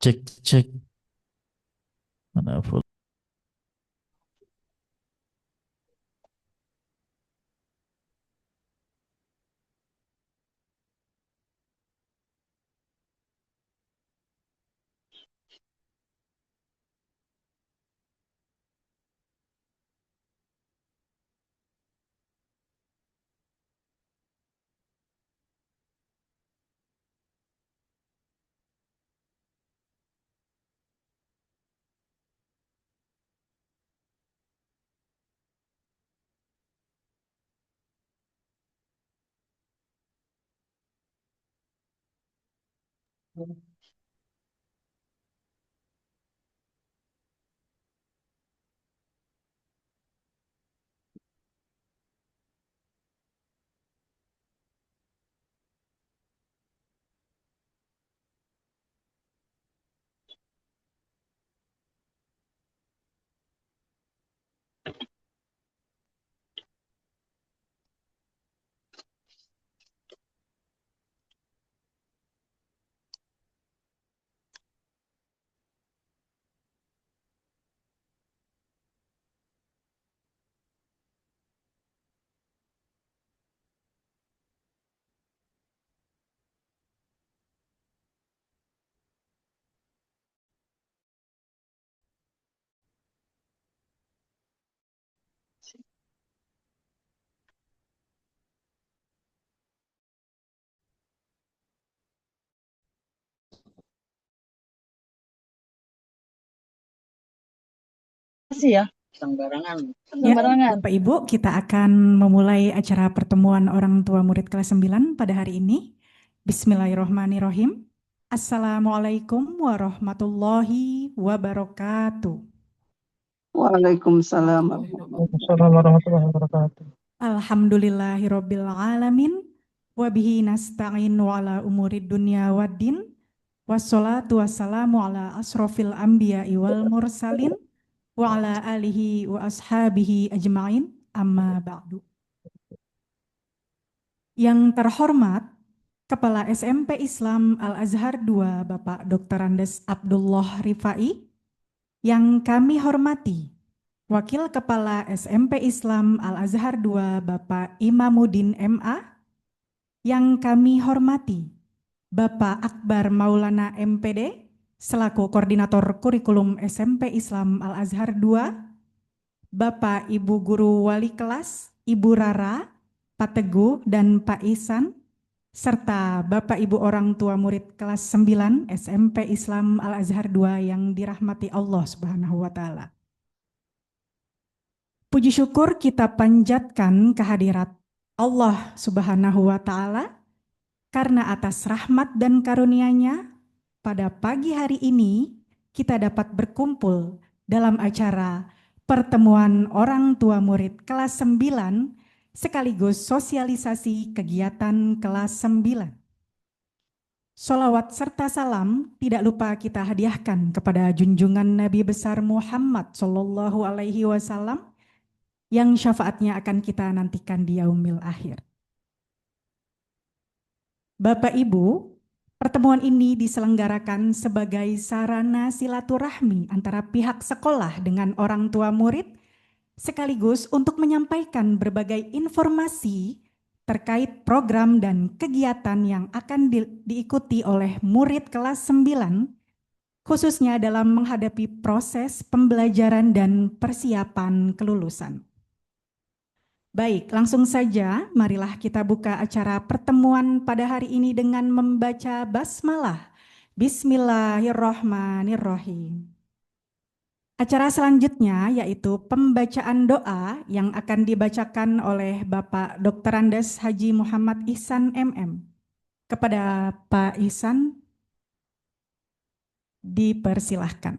Cek cek mana full. Masih ya, sembarangan. Ya, Sembarangan. Bapak Ibu, kita akan memulai acara pertemuan orang tua murid kelas 9 pada hari ini. Bismillahirrohmanirrohim. Assalamualaikum warahmatullahi wabarakatuh. Waalaikumsalam. Assalamualaikum warahmatullahi wabarakatuh. Alhamdulillahirabbil alamin wa bihi nasta'in wa ala umurid dunya waddin wassalatu wassalamu ala asrofil anbiya'i wal mursalin wa ala alihi wa ashabihi ajma'in amma ba'du. Yang terhormat Kepala SMP Islam Al-Azhar II Bapak Dr. Andes Abdullah Rifai, yang kami hormati Wakil Kepala SMP Islam Al-Azhar II Bapak Imamuddin MA, yang kami hormati Bapak Akbar Maulana MPD selaku Koordinator Kurikulum SMP Islam Al-Azhar II, Bapak Ibu Guru Wali Kelas, Ibu Rara, Pak Teguh, dan Pak Ihsan, serta Bapak Ibu orang tua murid kelas 9 SMP Islam Al-Azhar II yang dirahmati Allah Subhanahu wa Ta'ala. Puji syukur kita panjatkan kehadirat Allah Subhanahu wa Ta'ala karena atas rahmat dan karunia-Nya pada pagi hari ini kita dapat berkumpul dalam acara pertemuan orang tua murid kelas 9 sekaligus sosialisasi kegiatan kelas 9. Sholawat serta salam tidak lupa kita hadiahkan kepada junjungan Nabi besar Muhammad Sallallahu Alaihi Wasallam yang syafaatnya akan kita nantikan di yaumil akhir. Bapak Ibu, pertemuan ini diselenggarakan sebagai sarana silaturahmi antara pihak sekolah dengan orang tua murid, sekaligus untuk menyampaikan berbagai informasi terkait program dan kegiatan yang akan diikuti oleh murid kelas 9, khususnya dalam menghadapi proses pembelajaran dan persiapan kelulusan. Baik, langsung saja marilah kita buka acara pertemuan pada hari ini dengan membaca basmalah. Bismillahirrohmanirrohim. Acara selanjutnya yaitu pembacaan doa yang akan dibacakan oleh Bapak Dr. Andes Haji Muhammad Ihsan MM. Kepada Pak Ihsan dipersilahkan.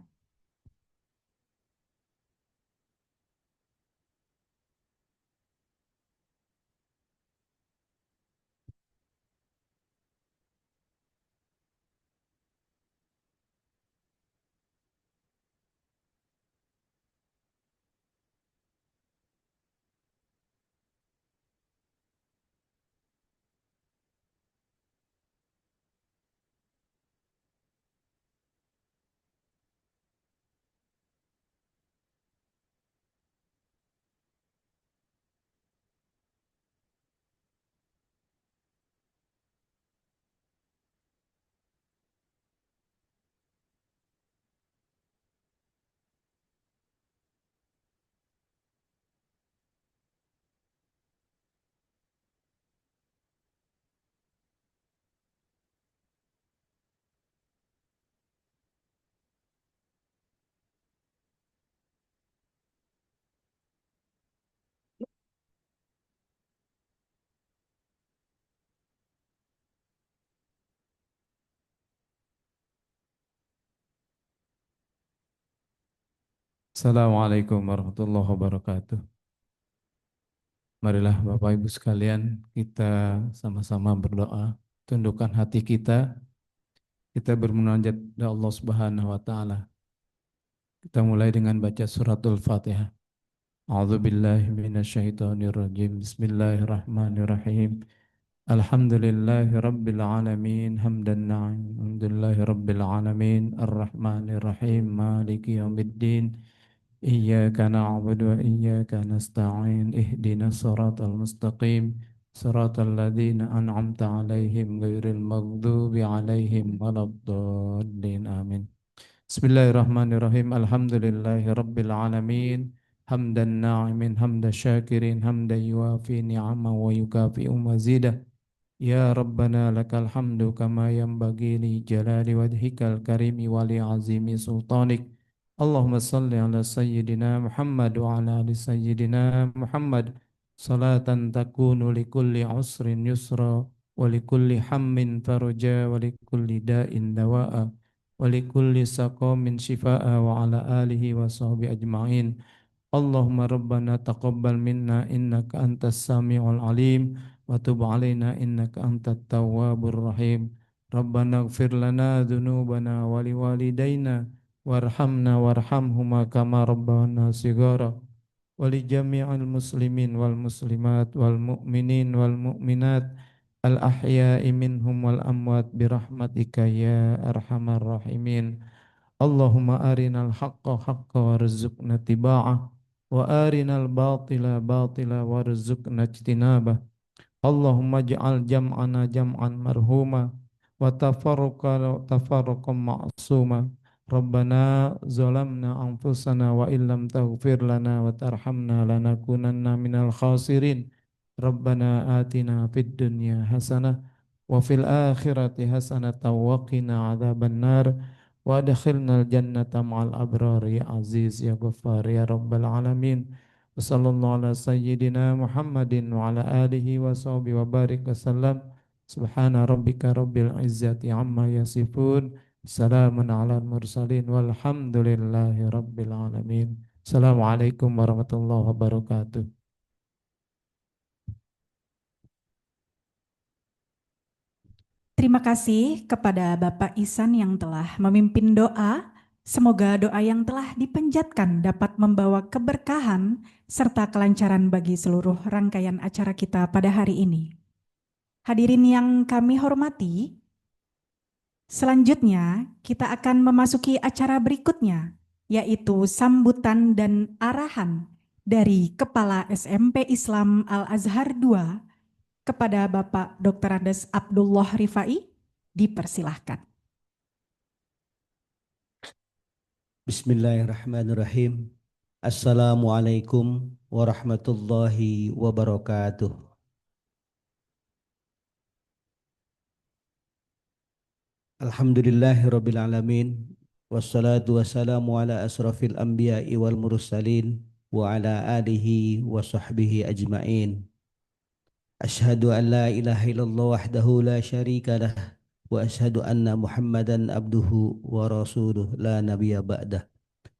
Assalamualaikum warahmatullahi wabarakatuh. Marilah Bapak Ibu sekalian, kita sama-sama berdoa. Tundukkan hati kita bermunajat kepada Allah Subhanahu wa taala. Kita mulai dengan baca suratul Fatihah. A'udzu billahi minasyaitonir rajim. Bismillahirrahmanirrahim. Alhamdulillahi rabbil alamin, hamdan na'im. Alhamdulillahi rabbil alamin, arrahmanir rahim, maliki yaumiddin. Iyyaka na'budu wa iyyaka nasta'in, ihdinas siratal mustaqim, siratal ladzina an'amta 'alaihim ghairil maghdubi 'alaihim waladdallin. Amin. Bismillahirrahmanirrahim. Alhamdulillahi rabbil alamin. Hamdan na'imin, hamdan syakirin, hamdan yuafi ni'ama wa yukafi'u mazidah. Ya Rabbana lakal hamdu kama yanbaghi li jalali wajhikal karimi wa li azimi sultanik. Allahumma salli ala sayyidina Muhammad wa ala ali sayyidina Muhammad salatan takunu li kulli usrin yusra wa li kulli hammin faraja wa li kulli da'in dawa'a wa li kulli saqamin shifa'a wa ala alihi wa sahbihi ajma'in. Allahumma rabbana taqabbal minna innaka antas sami'ul alim wa tub alaina innaka antat tawwabur rahim. Rabbana ighfir lana dhunubana wa liwalidayna warhamna warhamhuma kama rabbana sigara wa li jami'il muslimin wal muslimat wal mu'minin wal mu'minat al ahya'i minhum wal amwat birahmatika ya arhamar rahimin. Allahumma arinal haqqa haqqa warzuqna tiba'ah wa arinal batila batila warzuqna ijtinabah. Allahumma ja'al jam'ana jam'an marhuma wa tafarruqan ma'suma. Rabbana zalamna anfusana wa illam taghfir lana wa tarhamna lanakunanna minal khasirin. Rabbana atina fid dunya hasanah wa fil akhirati hasanatan wa qina adzaban nar wa adkhilnal jannata ma'al abrar ya aziz ya ghaffar ya rabbal alamin. Wassallallahu ala sayyidina Muhammadin wa ala alihi wa sahbihi wa barik wasallam. Subhana rabbika rabbil izzati amma yasifun. Salamun ala mursalin walhamdulillahi rabbil alamin. Assalamualaikum warahmatullahi wabarakatuh. Terima kasih kepada Bapak Ihsan yang telah memimpin doa. Semoga doa yang telah dipanjatkan dapat membawa keberkahan serta kelancaran bagi seluruh rangkaian acara kita pada hari ini. Hadirin yang kami hormati, selanjutnya kita akan memasuki acara berikutnya, yaitu sambutan dan arahan dari Kepala SMP Islam Al-Azhar II kepada Bapak Dr. Andes Abdullah Rifai. Dipersilahkan. Bismillahirrahmanirrahim. Assalamualaikum warahmatullahi wabarakatuh. Alhamdulillahirabbil alamin. Wassalatu wassalamu ala asrafil anbiya'i wal mursalin wa ala alihi wa sahbihi ajma'in. Ashhadu an la ilaha illallah wahdahu la syarika lah wa ashhadu anna Muhammadan abduhu wa rasuluh la nabiyya ba'dah.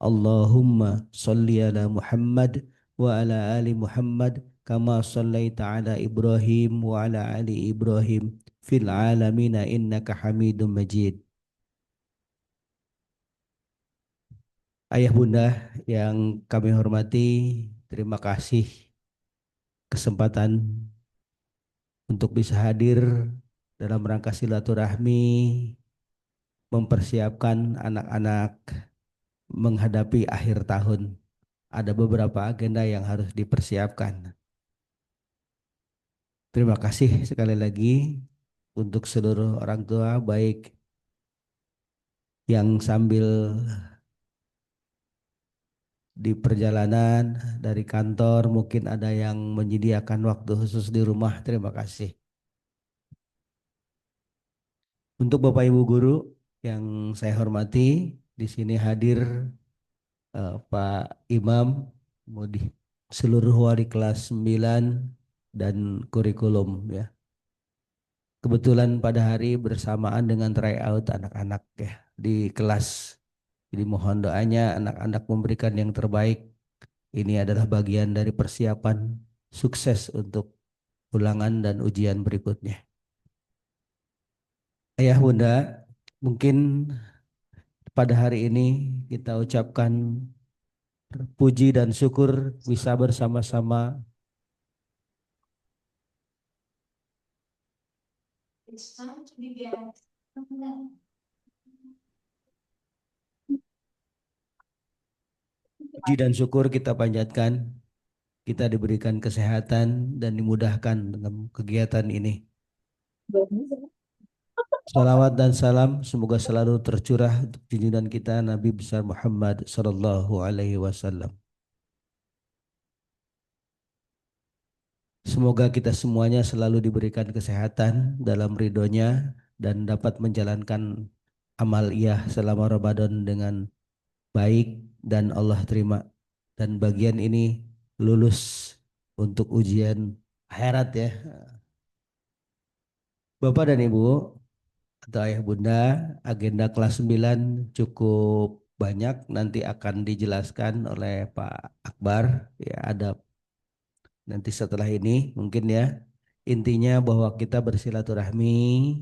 Allahumma salli ala Muhammad wa ala ali Muhammad kama sallaita ala Ibrahim wa ala ali Ibrahim fil alamina innaka Hamidum Majid. Ayah bunda yang kami hormati, terima kasih kesempatan untuk bisa hadir dalam rangka silaturahmi, mempersiapkan anak-anak menghadapi akhir tahun. Ada beberapa agenda yang harus dipersiapkan. Terima kasih sekali lagi untuk seluruh orang tua, baik yang sambil di perjalanan dari kantor, mungkin ada yang menyediakan waktu khusus di rumah. Terima kasih. Untuk Bapak Ibu guru yang saya hormati, di sini hadir Pak Imam, seluruh wali kelas 9 dan kurikulum ya. Kebetulan pada hari bersamaan dengan tryout anak-anak ya di kelas Jadi mohon doanya anak-anak memberikan yang terbaik. Ini adalah bagian dari persiapan sukses untuk ulangan dan ujian berikutnya. Ayah Bunda, mungkin pada hari ini kita ucapkan puji dan syukur bisa bersama-sama puji dan syukur kita panjatkan, kita diberikan kesehatan dan dimudahkan dalam kegiatan ini. Salawat dan salam semoga selalu tercurah untuk junjungan kita Nabi besar Muhammad sallallahu alaihi wasallam. Semoga kita semuanya selalu diberikan kesehatan dalam ridhonya dan dapat menjalankan amal iyah selama Ramadan dengan baik dan Allah terima. Dan bagian ini lulus untuk ujian akhirat ya. Bapak dan Ibu atau Ayah Bunda, agenda kelas 9 cukup banyak, nanti akan dijelaskan oleh Pak Akbar. Ya, ada nanti setelah ini mungkin ya. Intinya bahwa kita bersilaturahmi,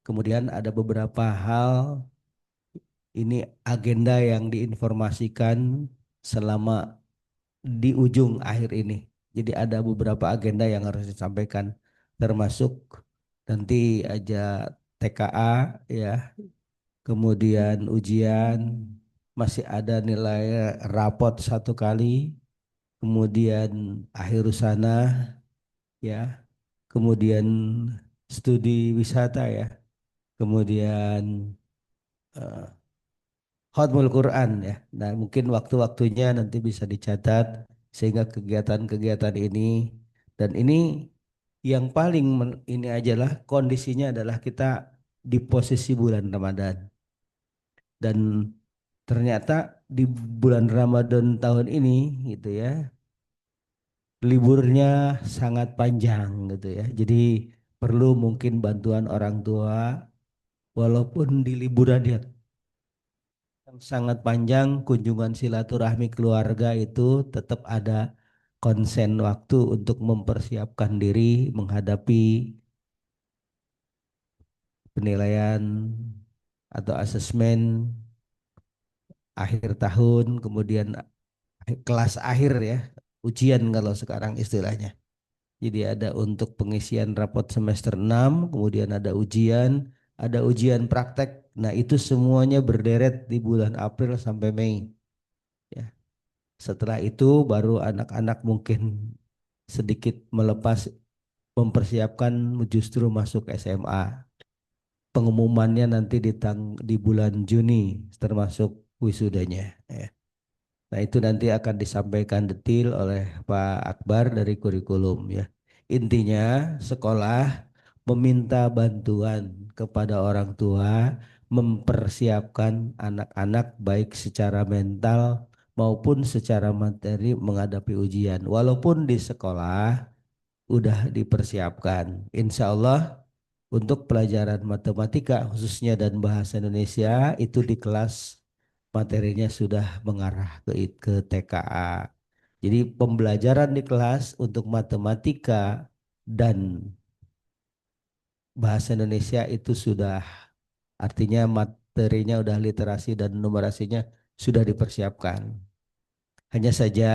kemudian ada beberapa hal ini agenda yang diinformasikan selama di ujung akhir ini. Jadi ada beberapa agenda yang harus disampaikan, termasuk nanti aja TKA ya, kemudian ujian, masih ada nilai rapot 1 kali, kemudian akhir usana ya, kemudian studi wisata ya, kemudian eh, Khatmul Quran ya. Nah, mungkin waktu-waktunya nanti bisa dicatat sehingga kegiatan-kegiatan ini dan ini yang paling ini ajalah kondisinya adalah kita di posisi bulan Ramadan dan ternyata di bulan Ramadan tahun ini gitu ya liburnya sangat panjang gitu ya. Jadi perlu mungkin bantuan orang tua walaupun di liburan ya yang sangat panjang kunjungan silaturahmi keluarga itu tetap ada konsen waktu untuk mempersiapkan diri menghadapi penilaian atau asesmen akhir tahun, kemudian kelas akhir ya, ujian kalau sekarang istilahnya. Jadi ada untuk pengisian rapot semester 6, kemudian ada ujian praktek. Nah, itu semuanya berderet di bulan April sampai Mei. Ya. Setelah itu baru anak-anak mungkin sedikit melepas mempersiapkan justru masuk SMA. Pengumumannya nanti di bulan Juni termasuk wisudanya. Ya. Nah itu nanti akan disampaikan detail oleh Pak Akbar dari kurikulum ya. Intinya sekolah meminta bantuan kepada orang tua mempersiapkan anak-anak baik secara mental maupun secara materi menghadapi ujian. Walaupun di sekolah udah dipersiapkan. Insya Allah untuk pelajaran matematika khususnya dan bahasa Indonesia itu di kelas materinya sudah mengarah ke TKA. Jadi pembelajaran di kelas untuk matematika dan bahasa Indonesia itu sudah artinya materinya udah literasi dan numerasinya sudah dipersiapkan. Hanya saja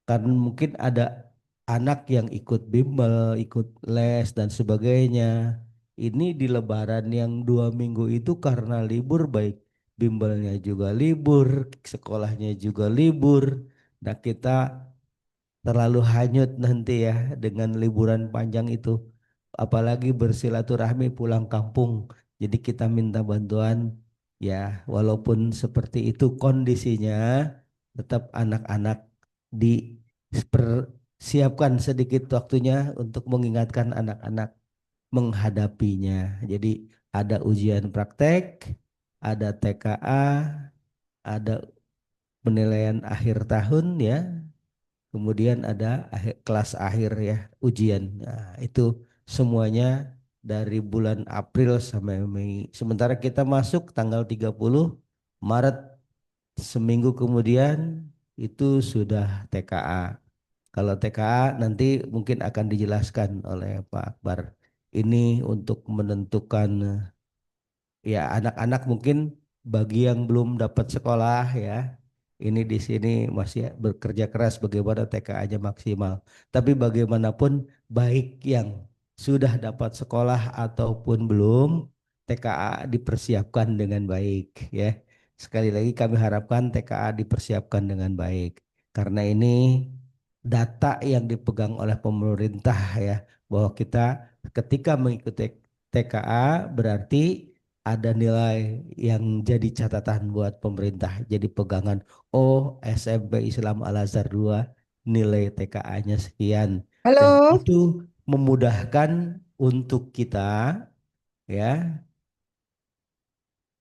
karena mungkin ada anak yang ikut bimbel, ikut les dan sebagainya. Ini di Lebaran yang 2 minggu itu karena libur baik bimbelnya juga libur, sekolahnya juga libur. Nah kita terlalu hanyut nanti ya dengan liburan panjang itu. Apalagi bersilaturahmi pulang kampung. Jadi kita minta bantuan ya walaupun seperti itu kondisinya tetap anak-anak dipersiapkan sedikit waktunya untuk mengingatkan anak-anak menghadapinya. Jadi ada ujian praktek, ada TKA, ada penilaian akhir tahun ya, kemudian ada kelas akhir ya, ujian. Nah, itu semuanya dari bulan April sampai Mei. Sementara kita masuk tanggal 30 Maret, seminggu kemudian itu sudah TKA. Kalau TKA nanti mungkin akan dijelaskan oleh Pak Akbar. Ini untuk menentukan ya anak-anak mungkin bagi yang belum dapat sekolah ya. Ini di sini masih bekerja keras bagaimana TKA-nya maksimal. Tapi bagaimanapun baik yang sudah dapat sekolah ataupun belum, TKA dipersiapkan dengan baik ya. Sekali lagi kami harapkan TKA dipersiapkan dengan baik. Karena ini data yang dipegang oleh pemerintah ya, bahwa kita ketika mengikuti TKA berarti ada nilai yang jadi catatan buat pemerintah. Jadi pegangan, oh SMP Islam Al Azhar 2 nilai TKA-nya sekian. Dan Halo. itu memudahkan untuk kita ya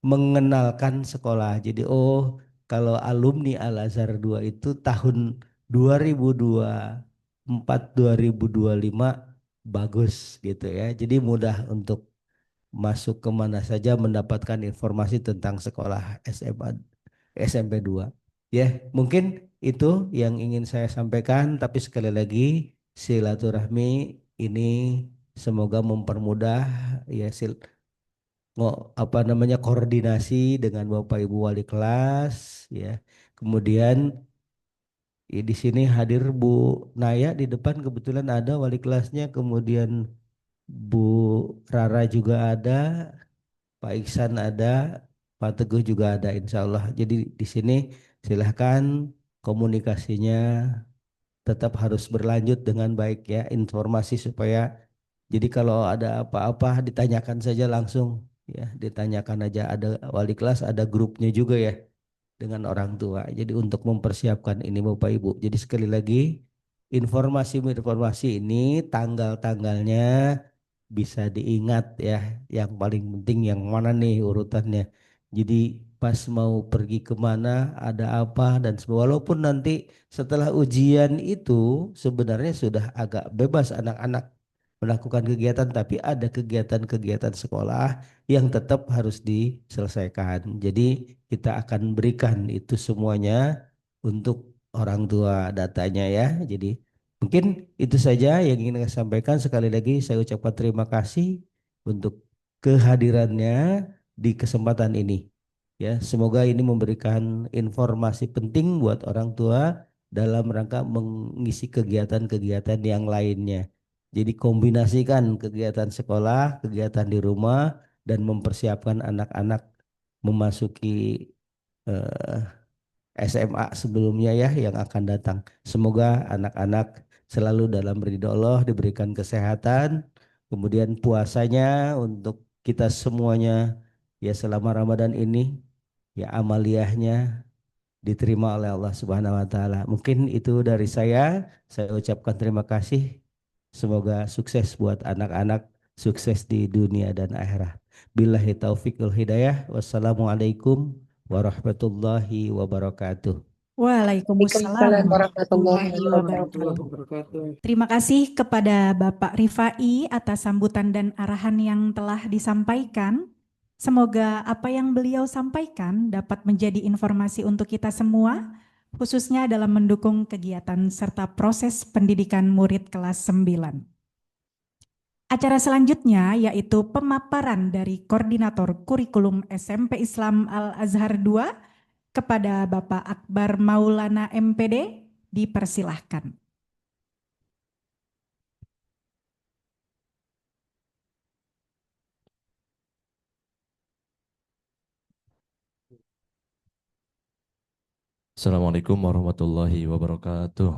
mengenalkan sekolah. Jadi oh kalau alumni Al Azhar 2 itu tahun 2024 2025 bagus gitu ya. Jadi mudah untuk masuk kemana saja mendapatkan informasi tentang sekolah SMA SMP 2. Ya, mungkin itu yang ingin saya sampaikan, tapi sekali lagi silaturahmi ini semoga mempermudah ya apa namanya koordinasi dengan Bapak Ibu wali kelas ya. Kemudian di sini hadir Bu Naya di depan kebetulan ada wali kelasnya, kemudian Bu Rara juga ada, Pak Iksan ada, Pak Teguh juga ada insya Allah. Jadi di sini silahkan komunikasinya tetap harus berlanjut dengan baik ya, informasi supaya jadi kalau ada apa-apa ditanyakan saja langsung ya, ditanyakan aja, ada wali kelas, ada grupnya juga ya dengan orang tua. Jadi untuk mempersiapkan ini Bapak Ibu. Jadi sekali lagi informasi-informasi ini tanggal-tanggalnya bisa diingat ya. Yang paling penting yang mana nih urutannya. Jadi pas mau pergi kemana ada apa dan walaupun nanti setelah ujian itu sebenarnya sudah agak bebas anak-anak melakukan kegiatan, tapi ada kegiatan-kegiatan sekolah yang tetap harus diselesaikan. Jadi kita akan berikan itu semuanya untuk orang tua datanya ya. Jadi mungkin itu saja yang ingin saya sampaikan. Sekali lagi saya ucapkan terima kasih untuk kehadirannya di kesempatan ini. Ya, semoga ini memberikan informasi penting buat orang tua dalam rangka mengisi kegiatan-kegiatan yang lainnya. Jadi kombinasikan kegiatan sekolah, kegiatan di rumah, dan mempersiapkan anak-anak memasuki eh, SMA sebelumnya ya yang akan datang. Semoga anak-anak selalu dalam ridho Allah, diberikan kesehatan, kemudian puasanya untuk kita semuanya ya selama Ramadan ini ya amaliyahnya diterima oleh Allah Subhanahu wa taala. Mungkin itu dari saya. Saya ucapkan terima kasih. Semoga sukses buat anak-anak, sukses di dunia dan akhirat. Billahi taufiq wal hidayah. Wassalamualaikum warahmatullahi wabarakatuh. Waalaikumsalam Waalaikumsalam warahmatullahi warahmatullahi wabarakatuh. wabarakatuh. Terima kasih kepada Bapak Rifai atas sambutan dan arahan yang telah disampaikan. Semoga apa yang beliau sampaikan dapat menjadi informasi untuk kita semua, khususnya dalam mendukung kegiatan serta proses pendidikan murid kelas 9. Acara selanjutnya yaitu pemaparan dari Koordinator Kurikulum SMP Islam Al-Azhar 2 kepada Bapak Akbar Maulana MPD, dipersilahkan. Assalamualaikum warahmatullahi wabarakatuh.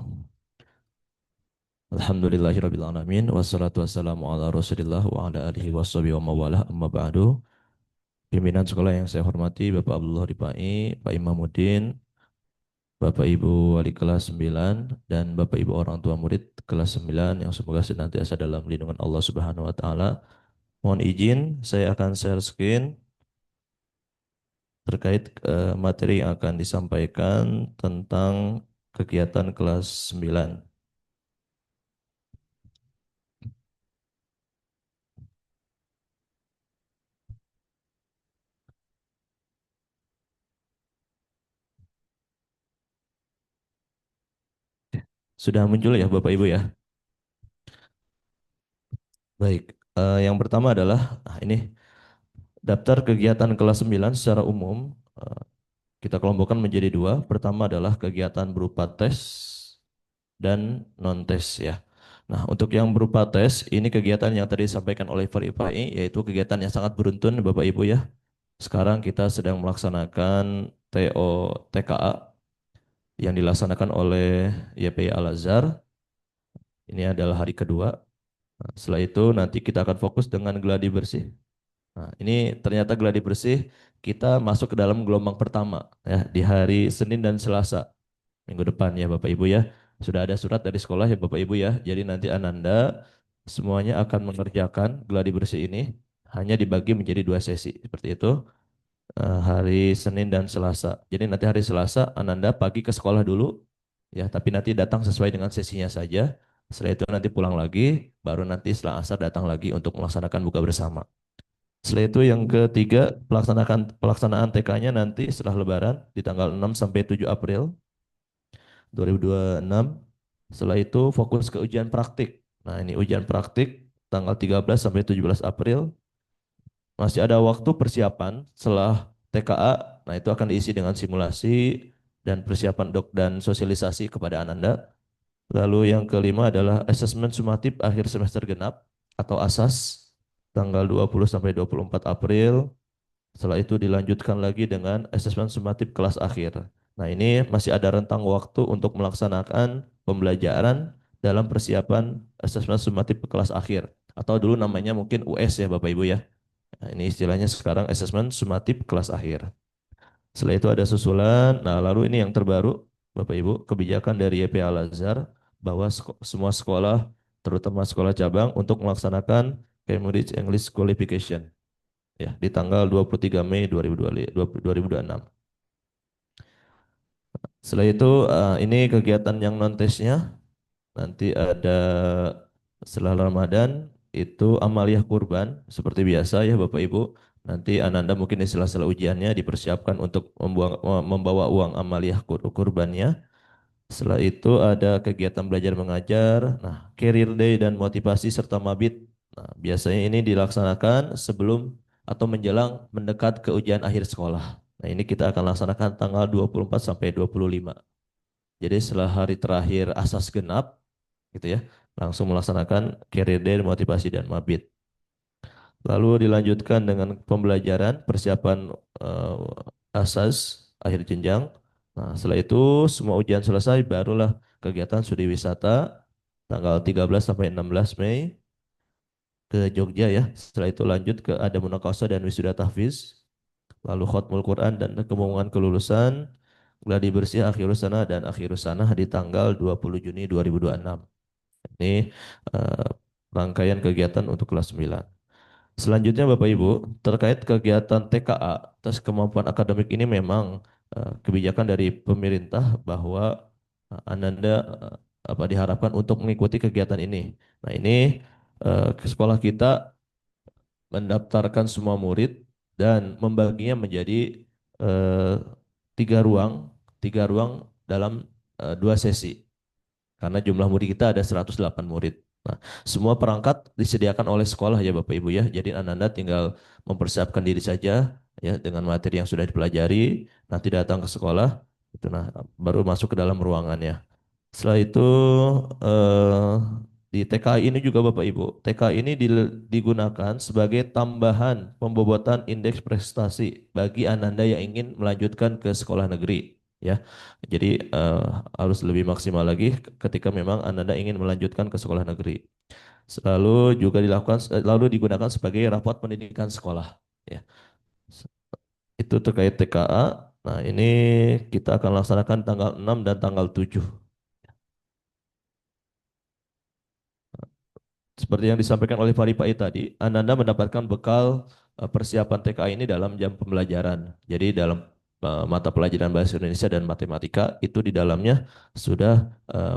Alhamdulillahirabbil alamin wassalatu wassalamu ala Rasulillah wa ala alihi washabihi wa mawalah amma ba'du. Pimpinan sekolah yang saya hormati Bapak Abdullah Rifai, Pak Imamuddin, Bapak Ibu wali kelas 9 dan Bapak Ibu orang tua murid kelas 9 yang semoga senantiasa dalam lindungan Allah Subhanahu wa taala. Mohon izin saya akan share screen terkait materi yang akan disampaikan tentang kegiatan kelas 9. Sudah muncul ya Bapak Ibu ya? Baik, yang pertama adalah ini daftar kegiatan kelas 9 secara umum. eh, Kita kelompokkan menjadi dua. Pertama adalah kegiatan berupa tes dan non-tes ya. Nah, untuk yang berupa tes, ini kegiatan yang tadi disampaikan oleh Faripai, yaitu kegiatan yang sangat beruntun Bapak Ibu ya. Sekarang kita sedang melaksanakan TKA yang dilaksanakan oleh YPI Al-Azhar. Ini adalah hari kedua. Nah, setelah itu nanti kita akan fokus dengan gladi bersih. Nah, ini ternyata gladi bersih kita masuk ke dalam gelombang pertama ya di hari Senin dan Selasa minggu depan ya Bapak Ibu ya. Sudah ada surat dari sekolah ya Bapak Ibu ya. Jadi nanti Ananda semuanya akan mengerjakan gladi bersih ini hanya dibagi menjadi dua sesi seperti itu. Hari Senin dan Selasa. Jadi nanti hari Selasa Ananda pagi ke sekolah dulu ya, tapi nanti datang sesuai dengan sesinya saja. Setelah itu nanti pulang lagi, baru nanti setelah asar datang lagi untuk melaksanakan buka bersama. Setelah itu yang ketiga, pelaksanaan TK-nya nanti setelah Lebaran di tanggal 6 sampai 7 April 2026. Setelah itu fokus ke ujian praktik. Nah, ini ujian praktik tanggal 13 sampai 17 April. Masih ada waktu persiapan setelah TKA. Nah, itu akan diisi dengan simulasi dan persiapan dok dan sosialisasi kepada Ananda. Lalu yang kelima adalah asesmen sumatif akhir semester genap atau ASAS tanggal 20 sampai 24 April. Setelah itu dilanjutkan lagi dengan asesmen sumatif kelas akhir. Nah, ini masih ada rentang waktu untuk melaksanakan pembelajaran dalam persiapan asesmen sumatif kelas akhir atau dulu namanya mungkin US ya Bapak Ibu ya. Nah, ini istilahnya sekarang asesmen sumatif kelas akhir. Setelah itu ada susulan. Nah, lalu ini yang terbaru, Bapak Ibu, kebijakan dari YP Al-Azhar bahwa semua sekolah, terutama sekolah cabang, untuk melaksanakan Cambridge English Qualification ya di tanggal 23 Mei 2026. Setelah itu ini kegiatan yang non tesnya nanti ada setelah Ramadan itu amaliyah kurban seperti biasa ya Bapak Ibu. Nanti Ananda mungkin di sela-sela ujiannya dipersiapkan untuk membawa uang amaliyah kurbannya. Setelah itu ada kegiatan belajar mengajar, nah career day dan motivasi serta mabit. Nah, biasanya ini dilaksanakan sebelum atau menjelang mendekat ke ujian akhir sekolah. Nah, ini kita akan laksanakan tanggal 24 sampai 25. Jadi setelah hari terakhir asas genap gitu ya, langsung melaksanakan career day, motivasi dan mabit. Lalu dilanjutkan dengan pembelajaran persiapan asas akhir jenjang. Nah, setelah itu semua ujian selesai barulah kegiatan studi wisata tanggal 13 sampai 16 Mei ke Jogja ya. Setelah itu lanjut ke ada munakasyah dan wisuda tahfiz, lalu khotmul Quran dan pengumuman kelulusan, gladi bersih akhirus sana dan akhirus sanah di tanggal 20 Juni 2026. Ini eh, rangkaian kegiatan untuk kelas 9. Selanjutnya Bapak Ibu, terkait kegiatan TKA, tes kemampuan akademik ini memang kebijakan dari pemerintah bahwa Ananda diharapkan untuk mengikuti kegiatan ini. Nah, ini sekolah kita mendaftarkan semua murid dan membaginya menjadi eh, tiga ruang dalam dua sesi. Karena jumlah murid kita ada 108 murid. Nah, semua perangkat disediakan oleh sekolah ya Bapak Ibu ya. Jadi Ananda tinggal mempersiapkan diri saja ya dengan materi yang sudah dipelajari, nanti datang ke sekolah, itu nah baru masuk ke dalam ruangannya. Setelah itu eh, di TKI ini juga Bapak Ibu, TKI ini digunakan sebagai tambahan pembobotan indeks prestasi bagi Ananda yang ingin melanjutkan ke sekolah negeri ya. Jadi harus lebih maksimal lagi ketika memang Ananda ingin melanjutkan ke sekolah negeri. Lalu juga lalu digunakan sebagai rapot pendidikan sekolah ya. Itu terkait TKA. Nah, ini kita akan laksanakan tanggal 6 dan tanggal 7. Seperti yang disampaikan oleh Faripai tadi, Ananda mendapatkan bekal persiapan TKA ini dalam jam pembelajaran. Jadi dalam mata pelajaran bahasa Indonesia dan matematika itu di dalamnya sudah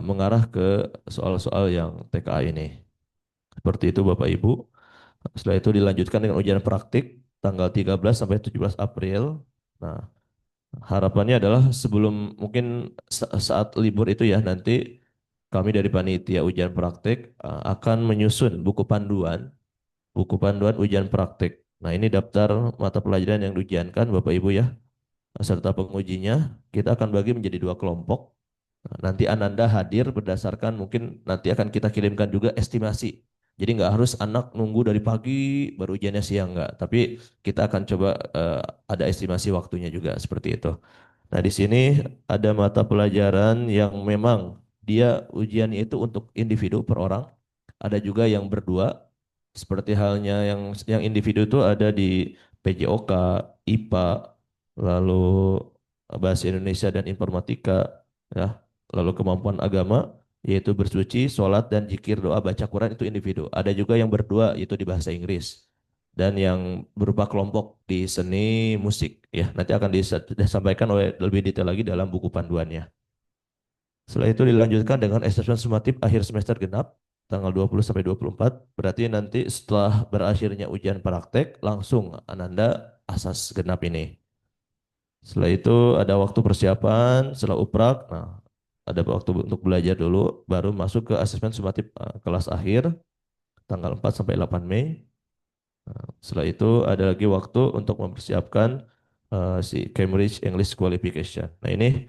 mengarah ke soal-soal yang TKA ini. Seperti itu Bapak Ibu. Setelah itu dilanjutkan dengan ujian praktik tanggal 13 sampai 17 April. Nah, harapannya adalah sebelum mungkin saat libur itu ya nanti kami dari panitia ujian praktek akan menyusun buku panduan ujian praktek. Nah, ini daftar mata pelajaran yang diujiankan Bapak Ibu ya, serta pengujinya. Kita akan bagi menjadi 2 kelompok. Nanti Ananda hadir berdasarkan mungkin nanti akan kita kirimkan juga estimasi. Jadi nggak harus anak nunggu dari pagi baru ujiannya siang nggak. Tapi kita akan coba ada estimasi waktunya juga seperti itu. Nah di sini ada mata pelajaran yang memang dia ujiannya itu untuk individu per orang. Ada juga yang berdua. Seperti halnya yang individu itu ada di PJOK, IPA, lalu bahasa Indonesia dan informatika, ya. Lalu kemampuan agama yaitu bersuci, sholat dan zikir doa baca Quran itu individu. Ada juga yang berdua yaitu di bahasa Inggris dan yang berupa kelompok di seni musik ya. Nanti akan disampaikan oleh lebih detail lagi dalam buku panduannya. Setelah itu dilanjutkan dengan asesmen sumatif akhir semester genap tanggal 20 sampai 24. Berarti nanti setelah berakhirnya ujian praktek langsung Ananda asas genap ini. Setelah itu ada waktu persiapan, setelah uprak, nah ada waktu untuk belajar dulu, baru masuk ke asesmen sumatif kelas akhir tanggal 4 sampai 8 Mei. Setelah itu ada lagi waktu untuk mempersiapkan si Cambridge English Qualification. Nah ini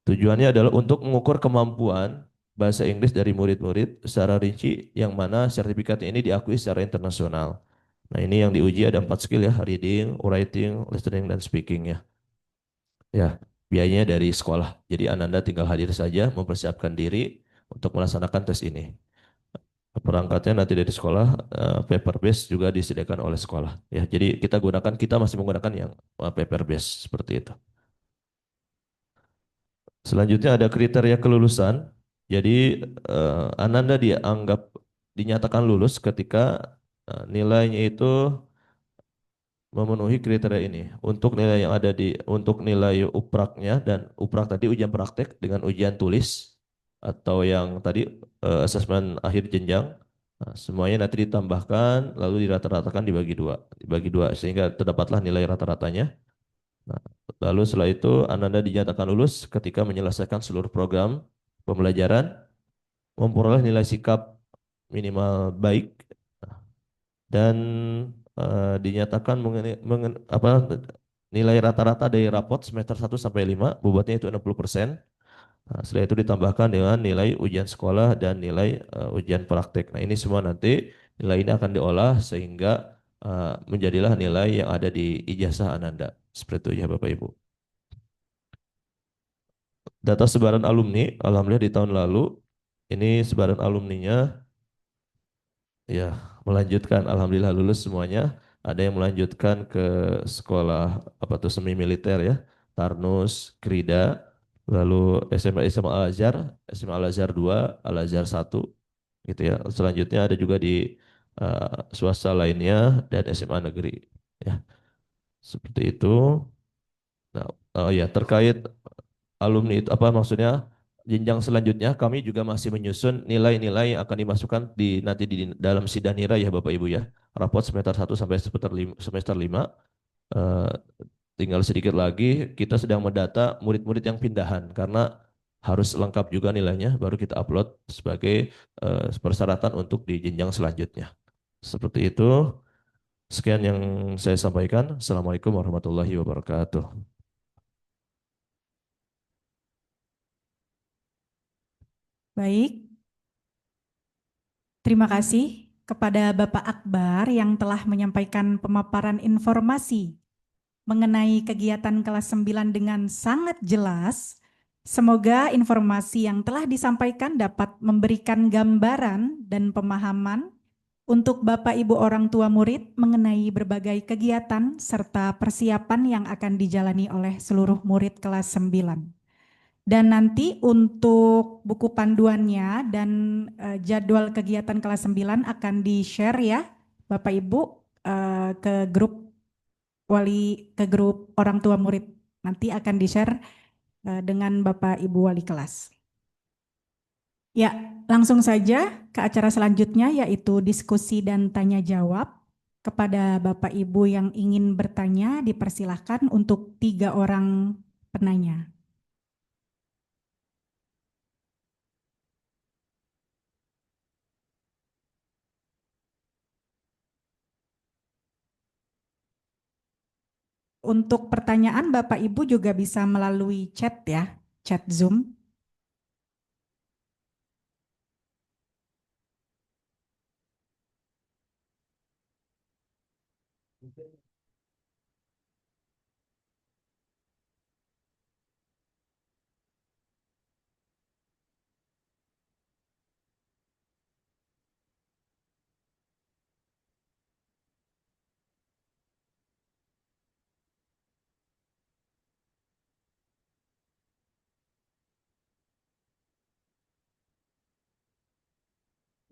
tujuannya adalah untuk mengukur kemampuan bahasa Inggris dari murid-murid secara rinci yang mana sertifikatnya ini diakui secara internasional. Nah ini yang diuji ada 4 skill ya, reading, writing, listening, dan speaking ya. Ya, biayanya dari sekolah. Jadi Ananda tinggal hadir saja mempersiapkan diri untuk melaksanakan tes ini. Perangkatnya nanti dari sekolah, paper base juga disediakan oleh sekolah. Ya, jadi kita masih menggunakan yang paper base seperti itu. Selanjutnya ada kriteria kelulusan. Jadi Ananda dinyatakan lulus ketika nilainya itu memenuhi kriteria ini. Untuk nilai upraknya dan uprak tadi ujian praktek dengan ujian tulis atau yang tadi asesmen akhir jenjang. Nah, semuanya nanti ditambahkan lalu dirata-ratakan dibagi dua sehingga terdapatlah nilai rata-ratanya. Nah, lalu setelah itu Ananda dinyatakan lulus ketika menyelesaikan seluruh program pembelajaran, memperoleh nilai sikap minimal baik dan dinyatakan nilai rata-rata dari rapot semester 1 sampai 5 bobotnya itu 60%. Nah, setelah itu ditambahkan dengan nilai ujian sekolah dan nilai ujian praktek. Nah, ini semua nanti nilai ini akan diolah sehingga menjadilah nilai yang ada di ijazah Ananda. Seperti itu ya Bapak Ibu. Data sebaran alumni, alhamdulillah di tahun lalu ini sebaran alumninya ya melanjutkan, alhamdulillah lulus semuanya. Ada yang melanjutkan ke sekolah apa tuh semi militer ya, Tarnus, Krida, lalu SMA SMA Al Azhar 2, Al Azhar 1 gitu ya. Selanjutnya ada juga di swasta lainnya dan SMA negeri ya. Seperti itu. Nah, oh ya terkait alumni itu apa maksudnya jenjang selanjutnya kami juga masih menyusun nilai-nilai yang akan dimasukkan nanti di dalam sidang nilai ya Bapak Ibu ya. Rapot semester 1 sampai semester 5 eh, tinggal sedikit lagi kita sedang mendata murid-murid yang pindahan karena harus lengkap juga nilainya baru kita upload sebagai persyaratan untuk di jenjang selanjutnya. Seperti itu. Sekian yang saya sampaikan. Assalamualaikum warahmatullahi wabarakatuh. Baik, terima kasih kepada Bapak Akbar yang telah menyampaikan pemaparan informasi mengenai kegiatan kelas 9 dengan sangat jelas. Semoga informasi yang telah disampaikan dapat memberikan gambaran dan pemahaman untuk Bapak Ibu orang tua murid mengenai berbagai kegiatan serta persiapan yang akan dijalani oleh seluruh murid kelas 9. Dan nanti untuk buku panduannya dan jadwal kegiatan kelas 9 akan di-share ya Bapak Ibu ke grup orang tua murid. Nanti akan di-share dengan Bapak Ibu wali kelas. Ya, langsung saja ke acara selanjutnya yaitu diskusi dan tanya jawab. Kepada Bapak Ibu yang ingin bertanya dipersilahkan untuk 3 orang penanya. Untuk pertanyaan Bapak Ibu juga bisa melalui chat ya, chat Zoom.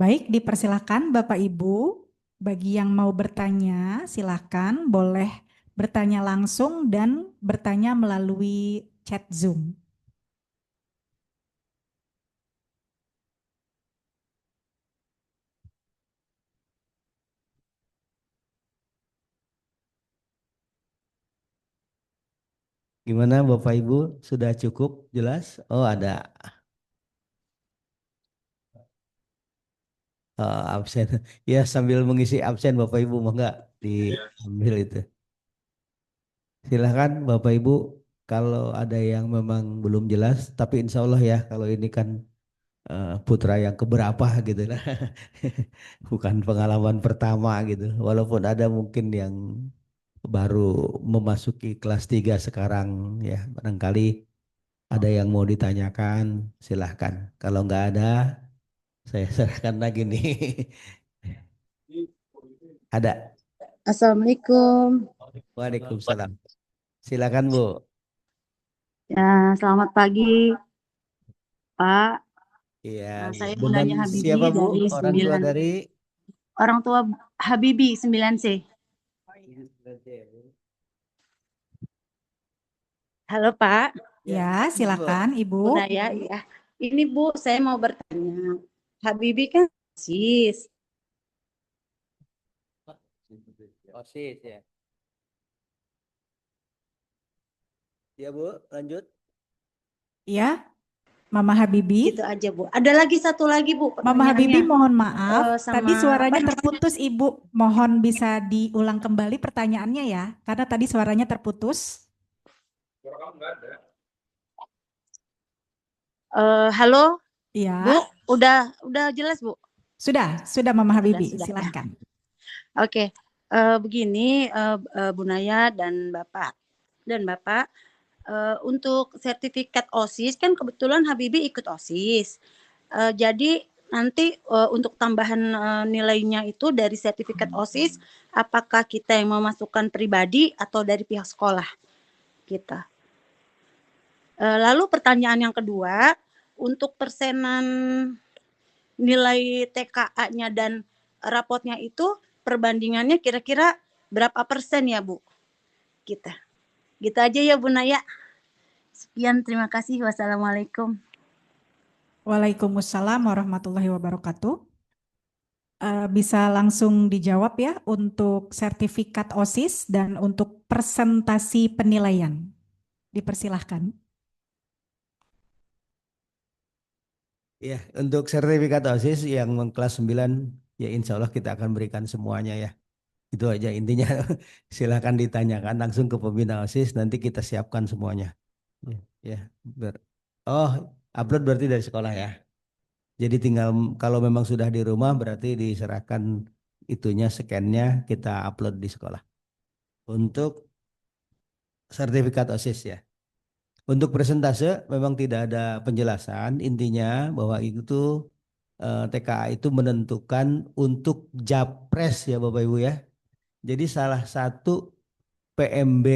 Baik, dipersilakan Bapak Ibu. Bagi yang mau bertanya, silakan boleh bertanya langsung dan bertanya melalui chat Zoom. Gimana Bapak Ibu? Sudah cukup jelas? Oh, ada absen. Ya, sambil mengisi absen Bapak Ibu mau nggak diambil itu? Silahkan Bapak Ibu kalau ada yang memang belum jelas, tapi insya Allah ya kalau ini kan putra yang keberapa gitu lah. Bukan pengalaman pertama gitu. Walaupun ada mungkin yang baru memasuki kelas 3 sekarang ya, barangkali ada yang mau ditanyakan, silahkan. Kalau nggak ada, saya serahkan lagi nih. Ada. Assalamualaikum. Waalaikumsalam. Silakan Bu. Ya, selamat pagi, Pak. Iya, Saya dengan Bundanya siapa Habibi Bu? dari Orang tua 9. dari Orang tua Habibi 9C. Halo, Pak. Ya, silakan Ibu. Bundaya, ya. Ini Bu, saya mau bertanya. Habibi kan sis. OSIS ya. Ya Bu, lanjut. Ya, Mama Habibi. Gitu aja, Bu. Ada lagi satu lagi, Bu, Mama Habibi pertanyaannya. mohon maaf, tadi Sama suaranya apa? terputus Ibu. Mohon bisa diulang kembali pertanyaannya ya, karena tadi suaranya terputus. Halo, Ya, Bu. Udah jelas, Bu? sudah Mama Habibi, Sudah, ya. silahkan. Oke, begini Bu Naya dan Bapak. Untuk sertifikat OSIS kan kebetulan Habibi ikut OSIS. Jadi nanti untuk tambahan nilainya itu dari sertifikat OSIS, apakah kita yang memasukkan pribadi atau dari pihak sekolah kita? Lalu pertanyaan yang kedua, untuk persenan nilai TKA-nya dan rapotnya itu perbandingannya kira-kira berapa persen ya Bu? Kita. Gitu aja ya Bu Naya. Sekian, terima kasih. Wassalamualaikum. Waalaikumsalam warahmatullahi wabarakatuh. Bisa langsung dijawab ya untuk sertifikat OSIS dan untuk presentasi penilaian. Dipersilahkan. Ya, untuk sertifikat OSIS yang kelas 9 ya insya Allah kita akan berikan semuanya ya. Itu aja intinya. Silakan ditanyakan langsung ke pembina OSIS nanti kita siapkan semuanya. Ya, ya. Oh, upload berarti dari sekolah ya. Jadi tinggal kalau memang sudah di rumah berarti diserahkan itunya scan-nya kita upload di sekolah. Untuk sertifikat OSIS ya. Untuk persentase memang tidak ada penjelasan, intinya bahwa itu TKA itu menentukan untuk Japres ya Bapak Ibu ya. Jadi salah satu PMB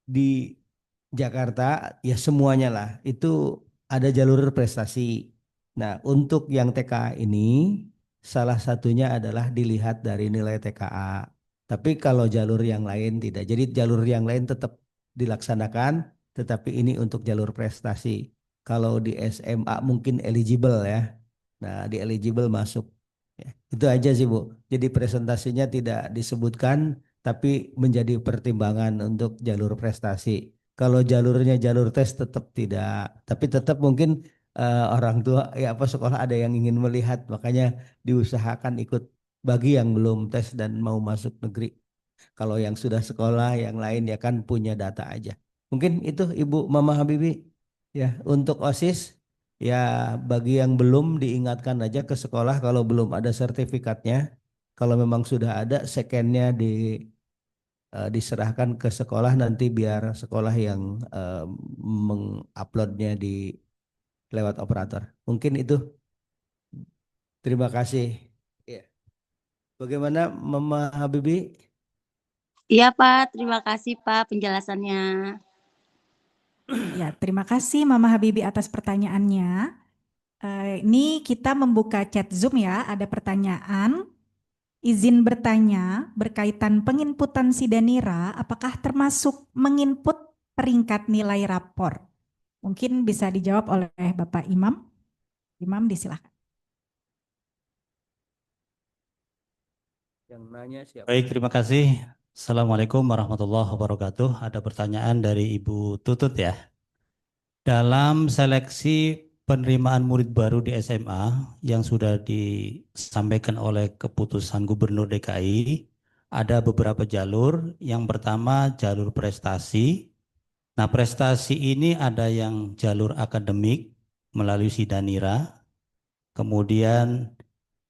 di Jakarta ya semuanya lah itu ada jalur prestasi. Nah, untuk yang TKA ini salah satunya adalah dilihat dari nilai TKA. Tapi kalau jalur yang lain tidak. Jadi jalur yang lain tetap dilaksanakan, tetapi ini untuk jalur prestasi. Kalau di SMA mungkin eligible ya. Nah, di eligible masuk. Ya, itu aja sih Bu. Jadi presentasinya tidak disebutkan tapi menjadi pertimbangan untuk jalur prestasi. Kalau jalurnya jalur tes tetap tidak, tapi tetap mungkin orang tua ya apa sekolah ada yang ingin melihat, makanya diusahakan ikut bagi yang belum tes dan mau masuk negeri. Kalau yang sudah sekolah, yang lain ya kan punya data aja. Mungkin itu Ibu Mama Habibi. Ya, untuk OSIS ya bagi yang belum diingatkan aja ke sekolah kalau belum ada sertifikatnya. Kalau memang sudah ada, secondnya diserahkan ke sekolah nanti biar sekolah yang menguploadnya di lewat operator. Mungkin itu. Terima kasih. Ya. Bagaimana Mama Habibi? Iya Pak, terima kasih Pak penjelasannya. Ya, terima kasih Mama Habibi atas pertanyaannya. Ini kita membuka chat Zoom ya, ada pertanyaan. Izin bertanya, berkaitan penginputan Sidanira, apakah termasuk menginput peringkat nilai rapor? Mungkin bisa dijawab oleh Bapak Imam. Imam disilahkan. Yang nanya siapa? Baik, terima kasih. Assalamualaikum warahmatullahi wabarakatuh. Ada pertanyaan dari Ibu Tutut ya. Dalam seleksi penerimaan murid baru di SMA yang sudah disampaikan oleh keputusan Gubernur DKI, ada beberapa jalur. Yang pertama jalur prestasi. Nah, prestasi ini ada yang jalur akademik melalui Sidanira, kemudian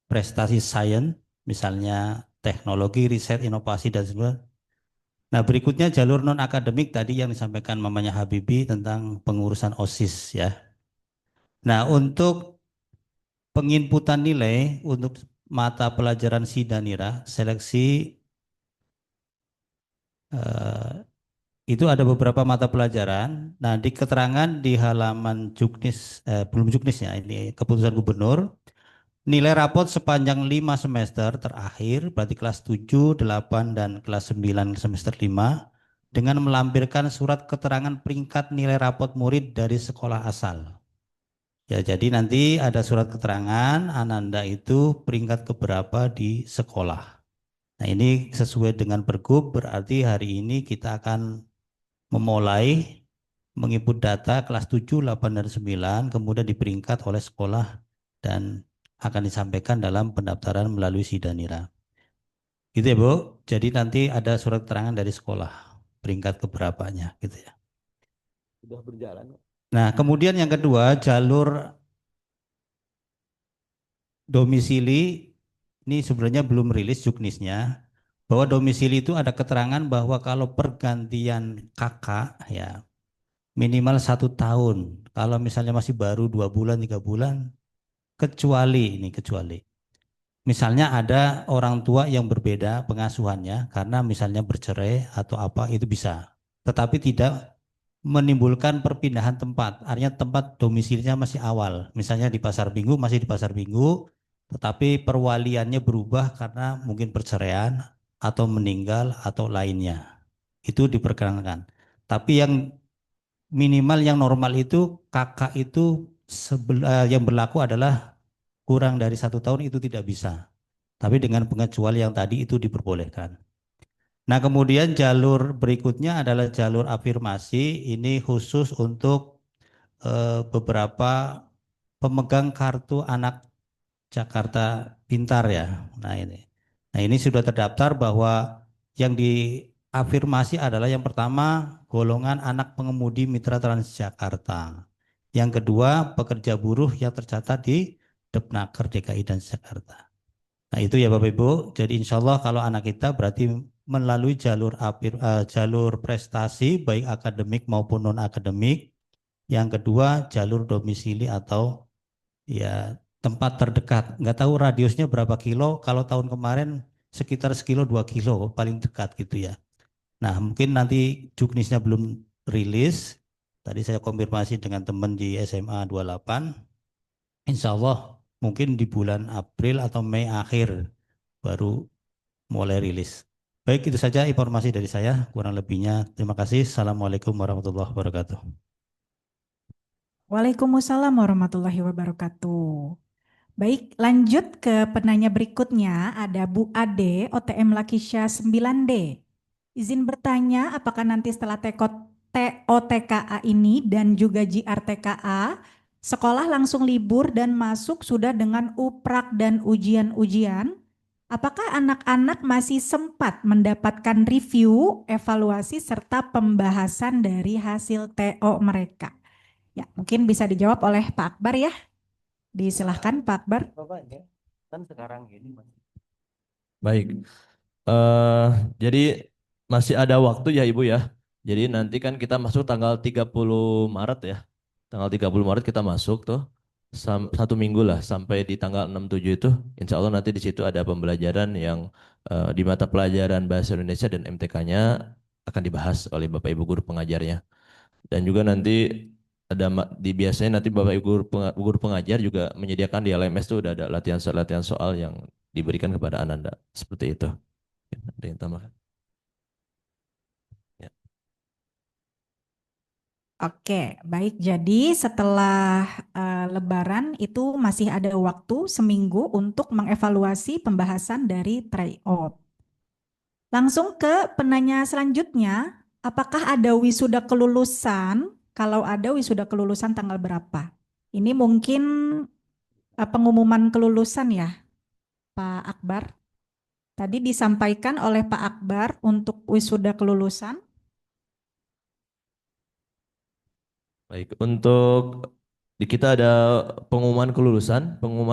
prestasi sains, misalnya teknologi, riset, inovasi, dan sebagainya. Nah, berikutnya jalur non-akademik tadi yang disampaikan Mamanya Habibie tentang pengurusan OSIS ya. Nah, untuk penginputan nilai untuk mata pelajaran Sidanira, seleksi itu ada beberapa mata pelajaran. Nah, di keterangan di halaman Juknis, belum Juknis ya, ini keputusan gubernur, nilai rapot sepanjang 5 semester terakhir, berarti kelas 7, 8, dan kelas 9 semester 5, dengan melampirkan surat keterangan peringkat nilai rapot murid dari sekolah asal. Ya, jadi nanti ada surat keterangan Ananda itu peringkat keberapa di sekolah. Nah, ini sesuai dengan Pergub, berarti hari ini kita akan memulai menginput data kelas 7, 8, dan 9, kemudian diperingkat oleh sekolah dan akan disampaikan dalam pendaftaran melalui Sidanira. Gitu ya Bu, jadi nanti ada surat keterangan dari sekolah, peringkat keberapanya gitu ya. Sudah berjalan. Nah, kemudian yang kedua, jalur domisili, ini sebenarnya belum rilis juknisnya, bahwa domisili itu ada keterangan bahwa kalau pergantian kakak ya minimal 1 tahun. Kalau misalnya masih baru 2 bulan, 3 bulan, kecuali misalnya ada orang tua yang berbeda pengasuhannya karena misalnya bercerai atau apa itu bisa. Tetapi tidak menimbulkan perpindahan tempat. Artinya tempat domisilinya masih awal. Misalnya di Pasar Minggu masih di Pasar Minggu, tetapi perwaliannya berubah karena mungkin perceraian atau meninggal atau lainnya. Itu diperkenankan. Tapi yang minimal yang normal itu kakak itu yang berlaku adalah kurang dari 1 tahun itu tidak bisa. Tapi dengan pengecualian yang tadi itu diperbolehkan. Nah, kemudian jalur berikutnya adalah jalur afirmasi. Ini khusus untuk beberapa pemegang kartu anak Jakarta Pintar ya. Nah ini sudah terdaftar bahwa yang diafirmasi adalah yang pertama golongan anak pengemudi mitra Transjakarta. Yang kedua pekerja buruh yang tercatat di Depnaker DKI dan Jakarta. Nah itu ya Bapak Ibu. Jadi insya Allah kalau anak kita berarti melalui jalur prestasi baik akademik maupun non akademik. Yang kedua jalur domisili atau ya tempat terdekat. Nggak tahu radiusnya berapa kilo. Kalau tahun kemarin sekitar 1-2 kilo paling dekat gitu ya. Nah mungkin nanti juknisnya belum rilis. Tadi saya konfirmasi dengan teman di SMA 28. Insya Allah mungkin di bulan April atau Mei akhir baru mulai rilis. Baik, itu saja informasi dari saya. Kurang lebihnya terima kasih. Assalamualaikum warahmatullahi wabarakatuh. Waalaikumsalam warahmatullahi wabarakatuh. Baik, lanjut ke penanya berikutnya. Ada Bu Ade, OTM Lakisya 9D. Izin bertanya, apakah nanti setelah TOTKA ini dan juga JRTKA, sekolah langsung libur dan masuk sudah dengan uprak dan ujian-ujian? Apakah anak-anak masih sempat mendapatkan review, evaluasi, serta pembahasan dari hasil TO mereka? Ya, mungkin bisa dijawab oleh Pak Akbar ya. Disilahkan Pak Akbar. Kan sekarang gini, Mas. Baik. Eh, jadi masih ada waktu ya Ibu ya. Jadi nanti kan kita masuk tanggal 30 Maret ya. Tanggal 30 Maret kita masuk tuh. Satu minggu lah sampai di tanggal 6-7 itu. Insya Allah nanti di situ ada pembelajaran yang di mata pelajaran Bahasa Indonesia dan MTK-nya akan dibahas oleh Bapak Ibu guru pengajarnya. Dan juga nanti ada di biasanya nanti Bapak Ibu guru pengajar juga menyediakan di LMS itu udah ada latihan soal yang diberikan kepada Ananda. Seperti itu. Ada yang tambahkan? Ya. Oke, baik. Jadi setelah Lebaran itu masih ada waktu seminggu untuk mengevaluasi pembahasan dari tryout. Langsung ke penanya selanjutnya, apakah ada wisuda kelulusan? Kalau ada wisuda kelulusan tanggal berapa? Ini mungkin pengumuman kelulusan ya, Pak Akbar. Tadi disampaikan oleh Pak Akbar untuk wisuda kelulusan. Baik, untuk di kita ada pengumuman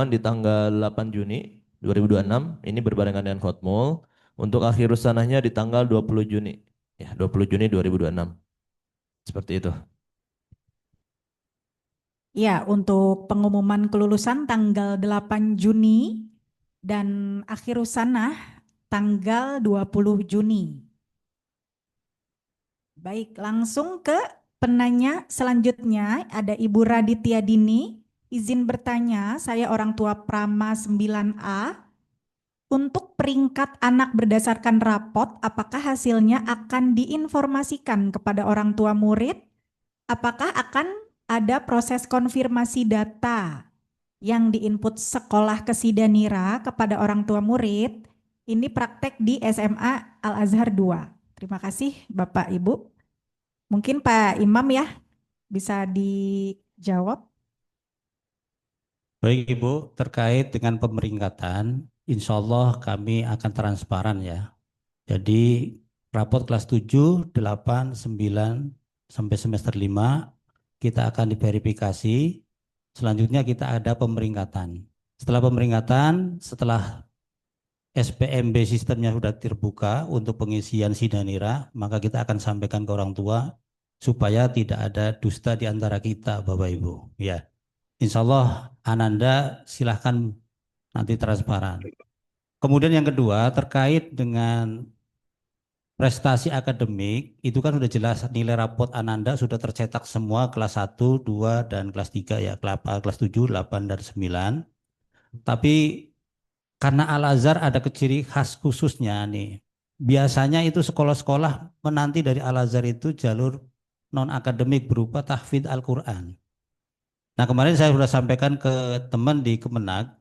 di tanggal 8 Juni 2026, ini berbarengan dengan Hotmul. Untuk akhir rusanahnya di tanggal 20 Juni, ya 20 Juni 2026. Seperti itu. Ya, untuk pengumuman kelulusan tanggal 8 Juni dan akhir rusanah tanggal 20 Juni. Baik, langsung ke penanya selanjutnya ada Ibu Raditya Dini. Izin bertanya, saya orang tua Prama 9A. Untuk peringkat anak berdasarkan rapot, apakah hasilnya akan diinformasikan kepada orang tua murid? Apakah akan ada proses konfirmasi data yang diinput sekolah Kesidanira kepada orang tua murid? Ini praktek di SMA Al-Azhar 2. Terima kasih Bapak Ibu. Mungkin Pak Imam ya bisa dijawab. Baik Ibu, terkait dengan pemeringkatan, insya Allah kami akan transparan ya. Jadi rapot kelas 7, 8, 9 sampai semester 5 kita akan diverifikasi. Selanjutnya kita ada pemeringkatan. Setelah pemeringkatan, setelah SPMB sistemnya sudah terbuka untuk pengisian Sidanira, maka kita akan sampaikan ke orang tua supaya tidak ada dusta di antara kita, Bapak Ibu. Ya, insya Allah Ananda silahkan nanti transparan. Kemudian yang kedua terkait dengan prestasi akademik, itu kan sudah jelas nilai rapot Ananda sudah tercetak semua kelas 1, 2, dan kelas 3 ya, kelas 7, 8, dan 9. Tapi karena Al-Azhar ada ciri khas khususnya nih. Biasanya itu sekolah-sekolah menanti dari Al-Azhar itu jalur non-akademik berupa tahfidz Al-Quran. Nah kemarin saya sudah sampaikan ke teman di Kemenag,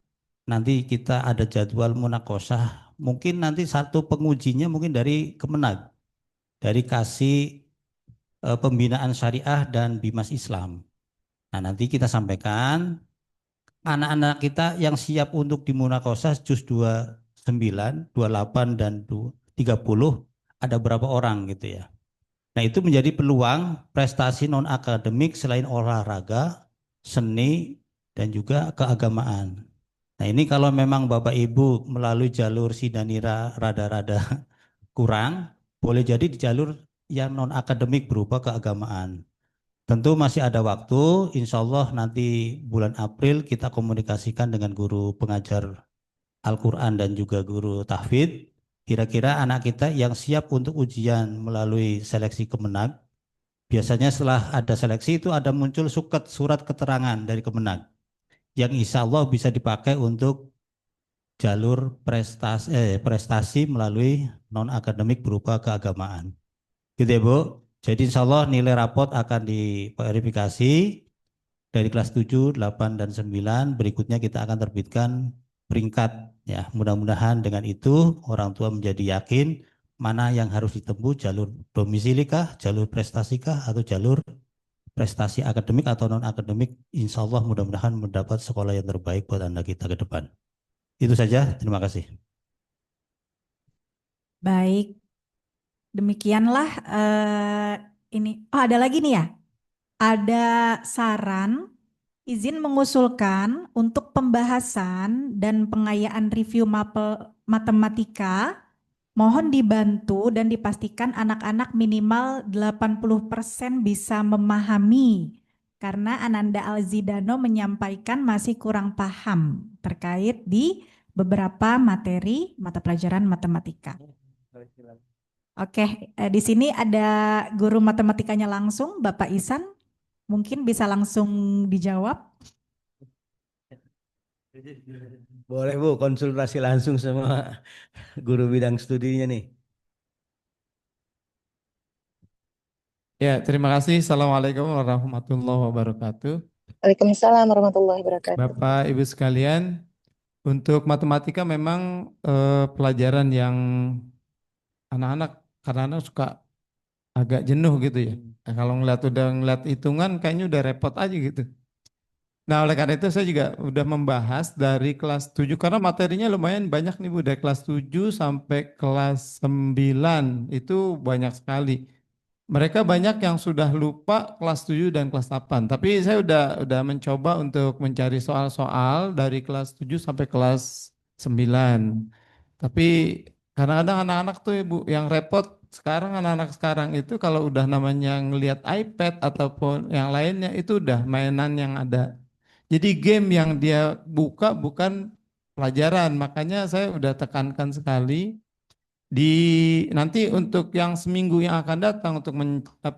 nanti kita ada jadwal munakosah, mungkin nanti satu pengujinya mungkin dari Kemenag, dari kasih pembinaan syariah dan bimas Islam. Nah nanti kita sampaikan, anak-anak kita yang siap untuk di munakosah juz 29, 28, dan 30, ada berapa orang gitu ya. Nah itu menjadi peluang prestasi non-akademik selain olahraga, seni, dan juga keagamaan. Nah ini kalau memang Bapak Ibu melalui jalur Sidanira rada-rada kurang, boleh jadi di jalur yang non-akademik berupa keagamaan. Tentu masih ada waktu, insya Allah nanti bulan April kita komunikasikan dengan guru pengajar Al-Quran dan juga guru tahfidz. Kira-kira anak kita yang siap untuk ujian melalui seleksi Kemenag, biasanya setelah ada seleksi itu ada muncul surat keterangan dari Kemenag yang insya Allah bisa dipakai untuk jalur prestasi melalui non-akademik berupa keagamaan. Gitu ya Bu. Jadi insya Allah nilai rapot akan diverifikasi dari kelas 7, 8, dan 9. Berikutnya kita akan terbitkan peringkat. Ya, mudah-mudahan dengan itu orang tua menjadi yakin mana yang harus ditempuh, jalur domisilikah, jalur prestasikah, atau jalur prestasi akademik atau non-akademik. Insya Allah mudah-mudahan mendapat sekolah yang terbaik buat Anda kita ke depan. Itu saja, terima kasih. Baik, demikianlah ini. Oh, ada lagi nih ya. Ada saran izin mengusulkan untuk pembahasan dan pengayaan review mapel matematika. Mohon dibantu dan dipastikan anak-anak minimal 80% bisa memahami. Karena Ananda Alzidano menyampaikan masih kurang paham terkait di beberapa materi mata pelajaran matematika. Oke, di sini ada guru matematikanya langsung, Bapak Isan. Mungkin bisa langsung dijawab. Boleh Bu, konsultasi langsung sama guru bidang studinya nih. Ya, terima kasih. Assalamualaikum warahmatullahi wabarakatuh. Waalaikumsalam warahmatullahi wabarakatuh. Bapak, Ibu sekalian, untuk matematika memang pelajaran yang anak-anak kadang-kadang suka agak jenuh gitu ya. Nah, kalau udah ngeliat hitungan kayaknya udah repot aja gitu. Nah, oleh karena itu saya juga udah membahas dari kelas 7 karena materinya lumayan banyak nih Bu, dari kelas 7 sampai kelas 9 itu banyak sekali. Mereka banyak yang sudah lupa kelas 7 dan kelas 8. Tapi saya udah mencoba untuk mencari soal-soal dari kelas 7 sampai kelas 9. Tapi kadang-kadang anak-anak tuh Ibu yang repot sekarang anak-anak sekarang itu kalau udah namanya ngelihat iPad ataupun yang lainnya itu udah mainan yang ada. Jadi game yang dia buka bukan pelajaran. Makanya saya udah tekankan sekali di nanti untuk yang seminggu yang akan datang untuk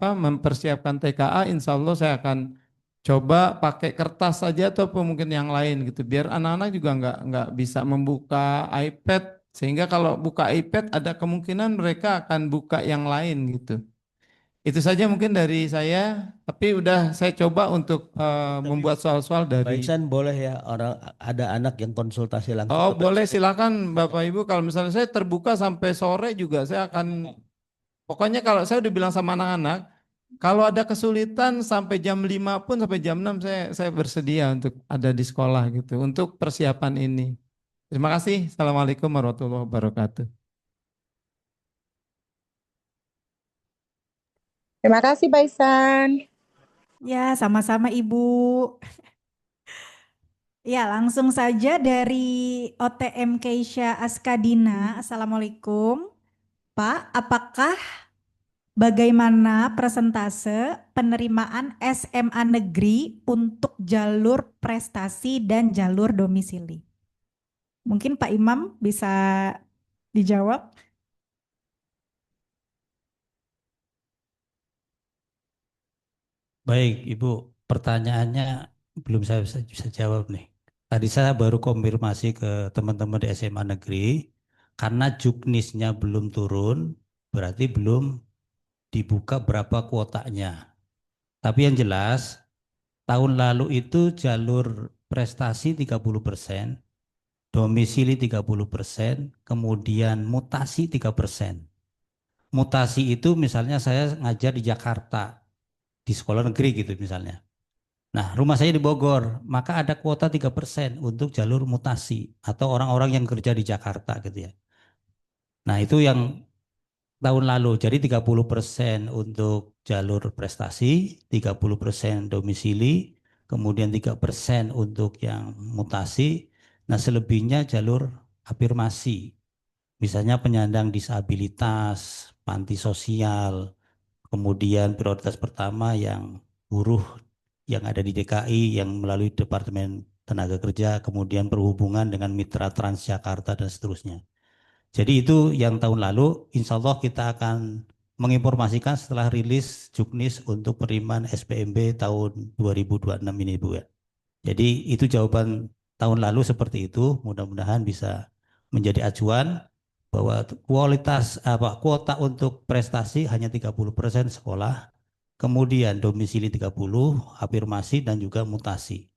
mempersiapkan TKA, insya Allah saya akan coba pakai kertas saja ataupun mungkin yang lain gitu, biar anak-anak juga nggak bisa membuka iPad, sehingga kalau buka iPad ada kemungkinan mereka akan buka yang lain gitu. Itu saja mungkin dari saya, tapi udah saya coba untuk membuat soal-soal Pak dari. Iksan boleh ya orang ada anak yang konsultasi langsung. Oh boleh, silakan Bapak Ibu. Kalau misalnya saya terbuka sampai sore juga saya akan, pokoknya kalau saya udah bilang sama anak-anak, kalau ada kesulitan sampai jam 5 pun sampai jam 6 saya bersedia untuk ada di sekolah gitu untuk persiapan ini. Terima kasih. Assalamualaikum warahmatullahi wabarakatuh. Terima kasih, Baisan. Ya, sama-sama Ibu. Ya, langsung saja dari OTM Keisha Askadina. Assalamualaikum. Pak, apakah bagaimana persentase penerimaan SMA negeri untuk jalur prestasi dan jalur domisili? Mungkin Pak Imam bisa dijawab. Baik, Ibu, pertanyaannya belum saya bisa jawab nih. Tadi saya baru konfirmasi ke teman-teman di SMA negeri, karena juknisnya belum turun, berarti belum dibuka berapa kuotanya. Tapi yang jelas, tahun lalu itu jalur prestasi 30%, domisili 30%, kemudian mutasi 3%. Mutasi itu misalnya saya ngajar di Jakarta, di sekolah negeri gitu misalnya. Nah, rumah saya di Bogor, maka ada kuota 3% untuk jalur mutasi atau orang-orang yang kerja di Jakarta gitu ya. Nah, itu yang tahun lalu. Jadi 30% untuk jalur prestasi, 30% domisili, kemudian 3% untuk yang mutasi. Nah, selebihnya jalur afirmasi. Misalnya penyandang disabilitas, panti sosial, kemudian prioritas pertama yang buruh yang ada di DKI yang melalui Departemen Tenaga Kerja, kemudian berhubungan dengan Mitra Transjakarta dan seterusnya. Jadi itu yang tahun lalu, insya Allah kita akan menginformasikan setelah rilis juknis untuk penerimaan SPMB tahun 2026 ini Bu ya. Jadi itu jawaban tahun lalu seperti itu, mudah-mudahan bisa menjadi acuan bahwa kuota untuk prestasi hanya 30% sekolah, kemudian domisili 30, afirmasi dan juga mutasi.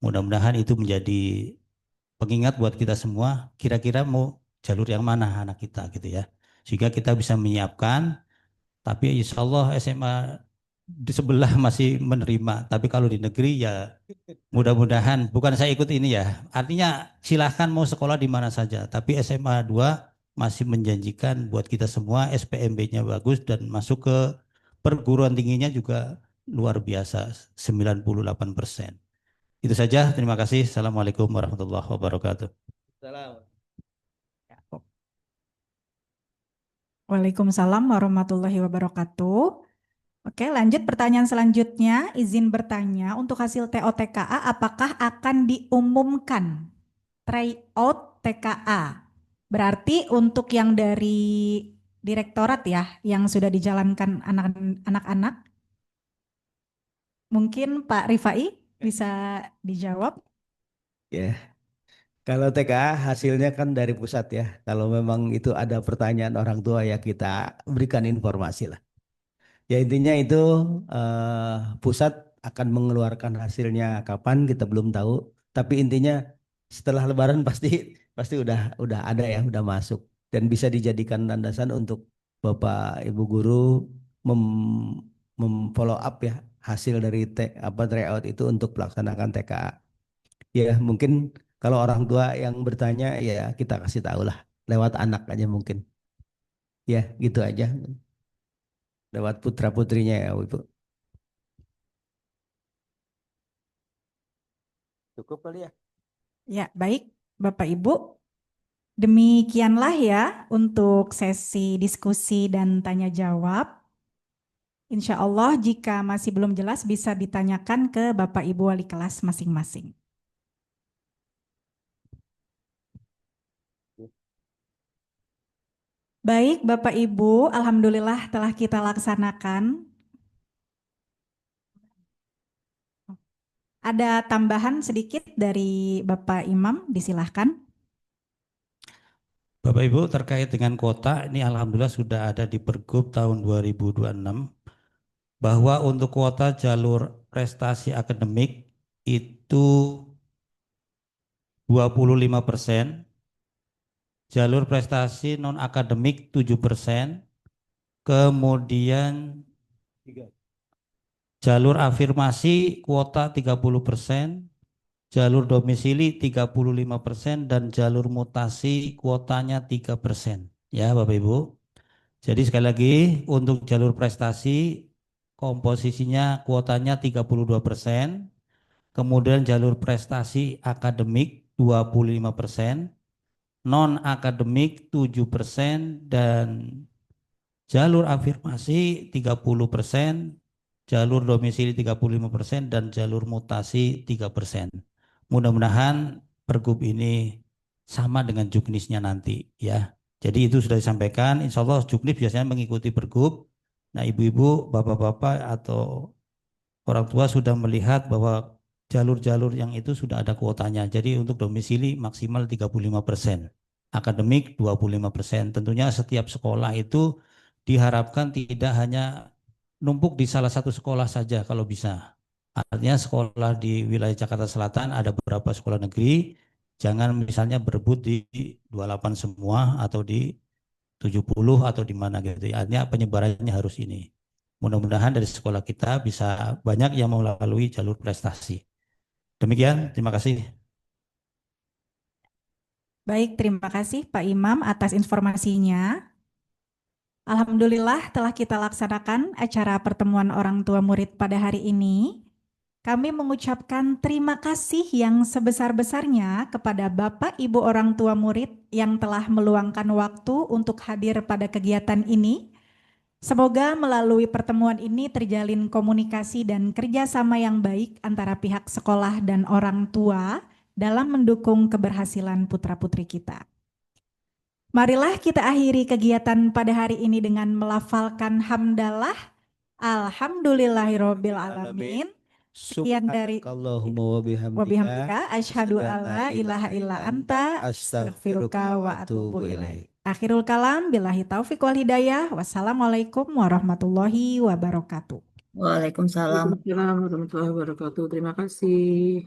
Mudah-mudahan itu menjadi pengingat buat kita semua, kira-kira mau jalur yang mana anak kita gitu ya. Sehingga kita bisa menyiapkan, tapi insya Allah SMA di sebelah masih menerima. Tapi kalau di negeri ya mudah-mudahan, bukan saya ikut ini ya. Artinya silahkan mau sekolah di mana saja. Tapi SMA 2 masih menjanjikan buat kita semua, SPMB-nya bagus dan masuk ke perguruan tingginya juga luar biasa, 98%. Itu saja, terima kasih. Assalamualaikum warahmatullahi wabarakatuh. Salam. Waalaikumsalam warahmatullahi wabarakatuh. Oke, lanjut pertanyaan selanjutnya. Izin bertanya, untuk hasil TOTKA apakah akan diumumkan tryout TKA? Berarti untuk yang dari direktorat ya, yang sudah dijalankan anak-anak, mungkin Pak Rifai bisa dijawab. Ya, kalau TKA hasilnya kan dari pusat ya. Kalau memang itu ada pertanyaan orang tua ya kita berikan informasi lah. Ya intinya itu pusat akan mengeluarkan hasilnya kapan kita belum tahu. Tapi intinya setelah Lebaran pasti udah ada ya, udah masuk dan bisa dijadikan landasan untuk Bapak Ibu guru memfollow up ya hasil dari tryout itu untuk pelaksanakan TKA. Ya mungkin kalau orang tua yang bertanya ya kita kasih tahu lah lewat anak aja mungkin. Ya gitu aja lewat putra putrinya ya Ibu. Cukup kali ya. Ya, baik Bapak Ibu. Demikianlah ya untuk sesi diskusi dan tanya jawab. Insya Allah jika masih belum jelas bisa ditanyakan ke Bapak Ibu wali kelas masing-masing. Baik Bapak Ibu, alhamdulillah telah kita laksanakan. Ada tambahan sedikit dari Bapak Imam, disilahkan. Bapak Ibu, terkait dengan kuota, ini alhamdulillah sudah ada di Pergub tahun 2026, bahwa untuk kuota jalur prestasi akademik itu 25%, jalur prestasi non-akademik 7%, kemudian jalur afirmasi kuota 30%, jalur domisili 35%, dan jalur mutasi kuotanya 3%. Ya Bapak Ibu. Jadi sekali lagi untuk jalur prestasi komposisinya kuotanya 32%, kemudian jalur prestasi akademik 25%, non-akademik 7%, dan jalur afirmasi 30%, jalur domisili 35%, dan jalur mutasi 3%. Mudah-mudahan pergub ini sama dengan juknisnya nanti ya. Jadi itu sudah disampaikan, insya Allah juknis biasanya mengikuti pergub. Nah ibu-ibu, bapak-bapak atau orang tua sudah melihat bahwa jalur-jalur yang itu sudah ada kuotanya. Jadi untuk domisili maksimal 35%, akademik 25%. Tentunya setiap sekolah itu diharapkan tidak hanya numpuk di salah satu sekolah saja kalau bisa. Artinya sekolah di wilayah Jakarta Selatan ada beberapa sekolah negeri, jangan misalnya berebut di 28 semua atau di 70 atau di mana gitu. Artinya penyebarannya harus ini. Mudah-mudahan dari sekolah kita bisa banyak yang melalui jalur prestasi. Demikian, terima kasih. Baik, terima kasih Pak Imam atas informasinya. Alhamdulillah telah kita laksanakan acara pertemuan orang tua murid pada hari ini. Kami mengucapkan terima kasih yang sebesar-besarnya kepada Bapak Ibu orang tua murid yang telah meluangkan waktu untuk hadir pada kegiatan ini. Semoga melalui pertemuan ini terjalin komunikasi dan kerjasama yang baik antara pihak sekolah dan orang tua dalam mendukung keberhasilan putra-putri kita. Marilah kita akhiri kegiatan pada hari ini dengan melafalkan hamdalah. Alhamdulillahirabbil alamin. Sekian dari Allahumma wabihamdika asyhadu alla ilaha illa anta astaghfiruka wa atubu ilaik. Akhirul kalam billahi taufiq wal hidayah. Wassalamualaikum warahmatullahi wabarakatuh. Waalaikumsalam. Waalaikumsalam warahmatullahi wabarakatuh. Terima kasih.